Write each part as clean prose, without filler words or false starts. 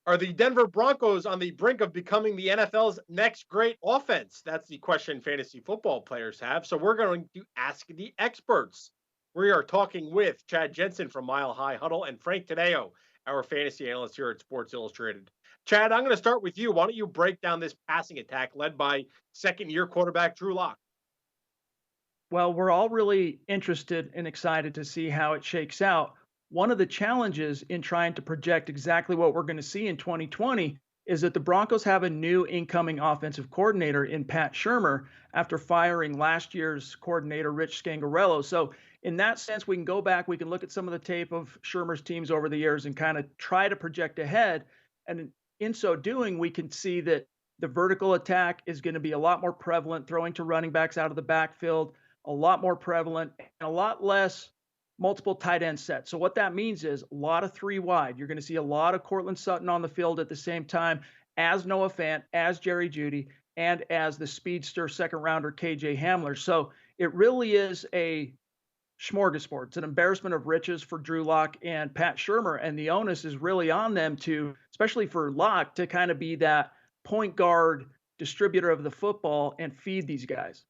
Are the Denver Broncos on the brink of becoming the NFL's next great offense? That's the question fantasy football players have. So we're going to ask the experts. We are talking with Chad Jensen from Mile High Huddle and Frank Tadeo, our fantasy analyst here at Sports Illustrated. Chad, I'm going to start with you. Why don't you break down this passing attack led by second year quarterback Drew Lock? Well, we're all really interested and excited to see how it shakes out. One of the challenges in trying to project exactly what we're going to see in 2020 is that the Broncos have a new incoming offensive coordinator in Pat Shermer after firing last year's coordinator, Rich Scangarello. So, in that sense, we can go back, we can look at some of the tape of Shermer's teams over the years and kind of try to project ahead. And in so doing, we can see that the vertical attack is going to be a lot more prevalent, throwing to running backs out of the backfield a lot more prevalent and a lot less multiple tight end sets. So what that means is a lot of three wide. You're going to see a lot of Cortland Sutton on the field at the same time as Noah Fant, as Jerry Judy, and as the speedster second rounder KJ Hamler. So it really is a smorgasbord. It's an embarrassment of riches for Drew Lock and Pat Shermer, and the onus is really on them to, especially for Lock, to kind of be that point guard distributor of the football and feed these guys.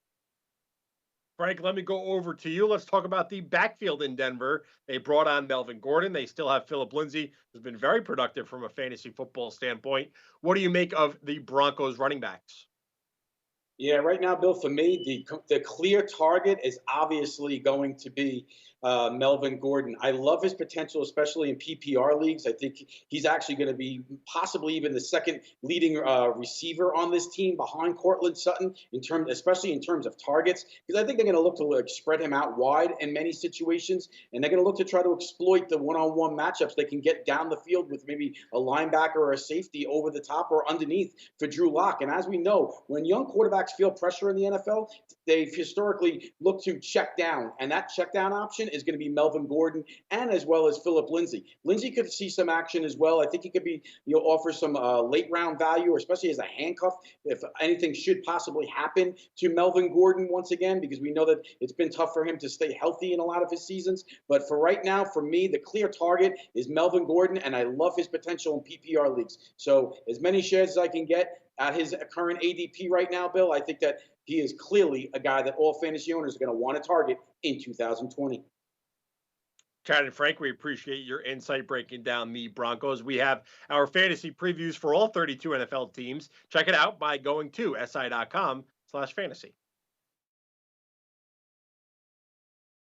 Frank, let me go over to you. Let's talk about the backfield in Denver. They brought on Melvin Gordon. They still have Philip Lindsay, who's been very productive from a fantasy football standpoint. What do you make of the Broncos running backs? Yeah, right now, Bill, for me, the clear target is obviously going to be Melvin Gordon. I love his potential, especially in PPR leagues. I think he's actually going to be possibly even the second leading receiver on this team behind Cortland Sutton especially in terms of targets, because I think they're going to look to spread him out wide in many situations, and they're going to look to try to exploit the one-on-one matchups they can get down the field with maybe a linebacker or a safety over the top or underneath for Drew Lock. And as we know, when young quarterbacks feel pressure in the NFL, they've historically looked to check down, and that check down option is going to be Melvin Gordon and as well as Philip Lindsay. Lindsay could see some action as well. I think he could be, offer some late round value, or especially as a handcuff if anything should possibly happen to Melvin Gordon once again, because we know that it's been tough for him to stay healthy in a lot of his seasons. But for right now, for me, the clear target is Melvin Gordon, and I love his potential in PPR leagues. So as many shares as I can get at his current ADP right now, Bill, I think that he is clearly a guy that all fantasy owners are going to want to target in 2020. Chad and Frank, we appreciate your insight breaking down the Broncos. We have our fantasy previews for all 32 NFL teams. Check it out by going to si.com/fantasy.